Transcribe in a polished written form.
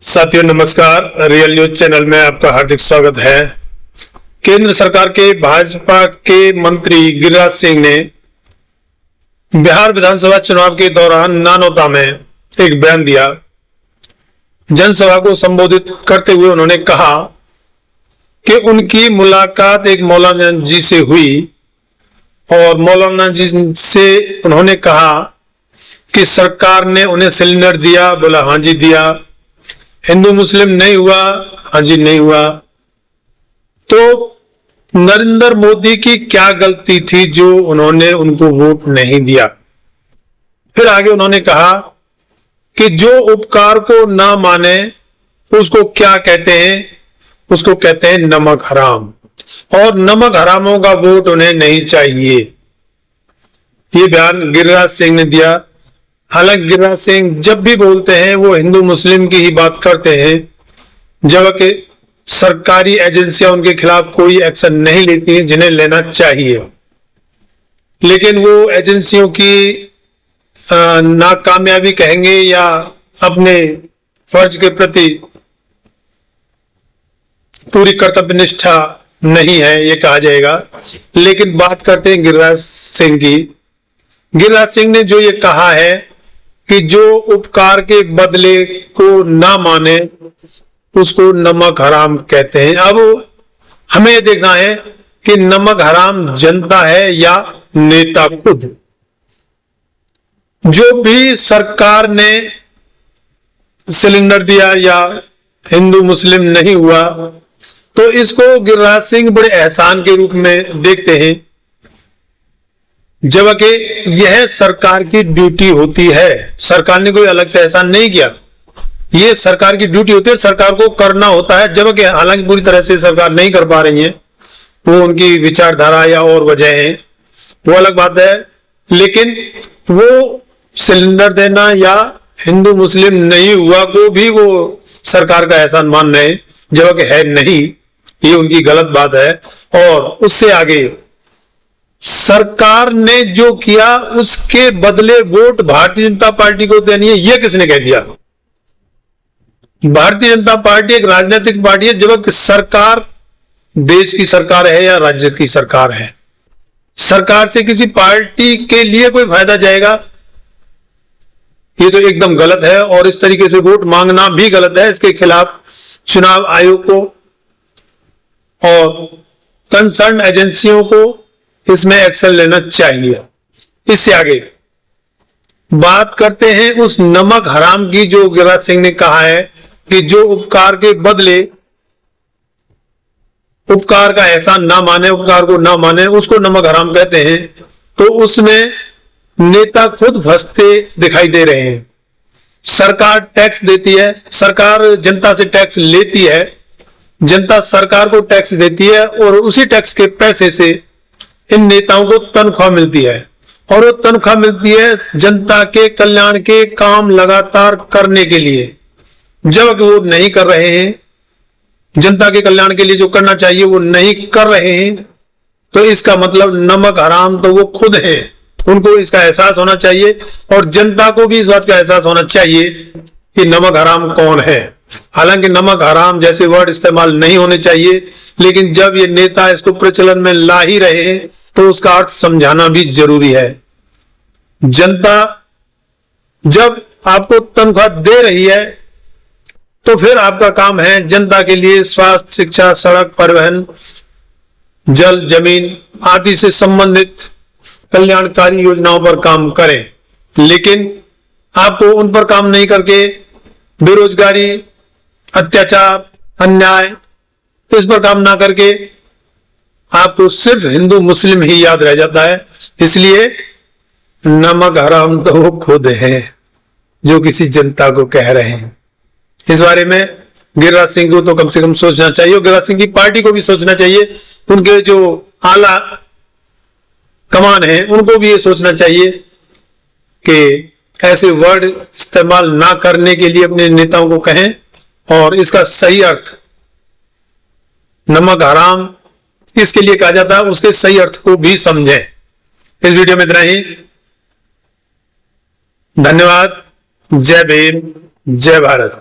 साथियों नमस्कार, real news channel में आपका हार्दिक स्वागत है। केंद्र सरकार के भाजपा के मंत्री गिरिराज सिंह ने बिहार विधानसभा चुनाव के दौरान नानौता में एक बयान दिया। जनसभा को संबोधित करते हुए उन्होंने कहा कि उनकी मुलाकात एक मौलाना जी से हुई और मौलाना जी से उन्होंने कहा कि सरकार ने उन्हें सिलेंडर दिया। बोला हाँ जी दिया। हिंदू मुस्लिम नहीं हुआ? हाँ जी नहीं हुआ। तो नरेंद्र मोदी की क्या गलती थी जो उन्होंने उनको वोट नहीं दिया? फिर आगे उन्होंने कहा कि जो उपकार को ना माने उसको क्या कहते हैं? उसको कहते हैं नमक हराम, और नमक हरामों का वोट उन्हें नहीं चाहिए। ये बयान गिरिराज सिंह ने दिया। हालांकि गिरिराज सिंह जब भी बोलते हैं वो हिंदू मुस्लिम की ही बात करते हैं, जबकि सरकारी एजेंसियां उनके खिलाफ कोई एक्शन नहीं लेती हैं जिन्हें लेना चाहिए। लेकिन वो एजेंसियों की नाकामयाबी कहेंगे या अपने फर्ज के प्रति पूरी कर्तव्य निष्ठा नहीं है, ये कहा जाएगा। लेकिन बात करते हैं गिरिराज सिंह की। गिरिराज सिंह ने जो ये कहा है कि जो उपकार के बदले को ना माने उसको नमक हराम कहते हैं। अब हमें ये देखना है कि नमक हराम जनता है या नेता खुद। जो भी सरकार ने सिलेंडर दिया या हिंदू मुस्लिम नहीं हुआ, तो इसको गिरिराज सिंह बड़े एहसान के रूप में देखते हैं, जबकि यह सरकार की ड्यूटी होती है। सरकार ने कोई अलग से एहसान नहीं किया, ये सरकार की ड्यूटी होती है, सरकार को करना होता है। जबकि हालांकि पूरी तरह से सरकार नहीं कर पा रही है, वो उनकी विचारधारा या और वजह है, वो अलग बात है। लेकिन वो सिलेंडर देना या हिंदू मुस्लिम नहीं हुआ को भी वो सरकार का एहसान मान रहे हैं, जबकि है नहीं। ये उनकी गलत बात है। और उससे आगे सरकार ने जो किया उसके बदले वोट भारतीय जनता पार्टी को देनी है, यह किसने कह दिया? भारतीय जनता पार्टी एक राजनीतिक पार्टी है, जबकि सरकार देश की सरकार है या राज्य की सरकार है। सरकार से किसी पार्टी के लिए कोई फायदा जाएगा, ये तो एकदम गलत है। और इस तरीके से वोट मांगना भी गलत है। इसके खिलाफ चुनाव आयोग को और कंसर्न एजेंसियों को इसमें एक्शन लेना चाहिए। इससे आगे बात करते हैं उस नमक हराम की जो गिरिराज सिंह ने कहा है कि जो उपकार के बदले उपकार का एहसान ना माने, उपकार को ना माने, उसको नमक हराम कहते हैं। तो उसमें नेता खुद फंसते दिखाई दे रहे हैं। सरकार टैक्स देती है, सरकार जनता से टैक्स लेती है, जनता सरकार को टैक्स देती है, और उसी टैक्स के पैसे से इन नेताओं को तनख्वाह मिलती है। और वो तनख्वाह मिलती है जनता के कल्याण के काम लगातार करने के लिए। जब वो नहीं कर रहे हैं, जनता के कल्याण के लिए जो करना चाहिए वो नहीं कर रहे हैं, तो इसका मतलब नमक हराम तो वो खुद है। उनको इसका एहसास होना चाहिए और जनता को भी इस बात का एहसास होना चाहिए कि नमक हराम कौन है। हालांकि नमक हराम जैसे वर्ड इस्तेमाल नहीं होने चाहिए, लेकिन जब ये नेता इसको प्रचलन में ला ही रहे हैं तो उसका अर्थ समझाना भी जरूरी है। जनता जब आपको तनख्वाह दे रही है तो फिर आपका काम है जनता के लिए स्वास्थ्य, शिक्षा, सड़क, परिवहन, जल, जमीन आदि से संबंधित कल्याणकारी योजनाओं पर काम करें। लेकिन आपको उन पर काम नहीं करके बेरोजगारी, अत्याचार, अन्याय, इस पर काम ना करके आपको सिर्फ हिंदू मुस्लिम ही याद रह जाता है। इसलिए नमक हराम तो वो खुद है जो किसी जनता को कह रहे हैं। इस बारे में गिरिराज सिंह को तो कम से कम सोचना चाहिए, और गिरिराज सिंह की पार्टी को भी सोचना चाहिए। उनके जो आला कमान है उनको भी ये सोचना चाहिए कि ऐसे वर्ड इस्तेमाल ना करने के लिए अपने नेताओं को कहें, और इसका सही अर्थ नमक हराम किसके लिए कहा जाता है उसके सही अर्थ को भी समझें। इस वीडियो में इतना ही। धन्यवाद। जय भीम, जय भारत।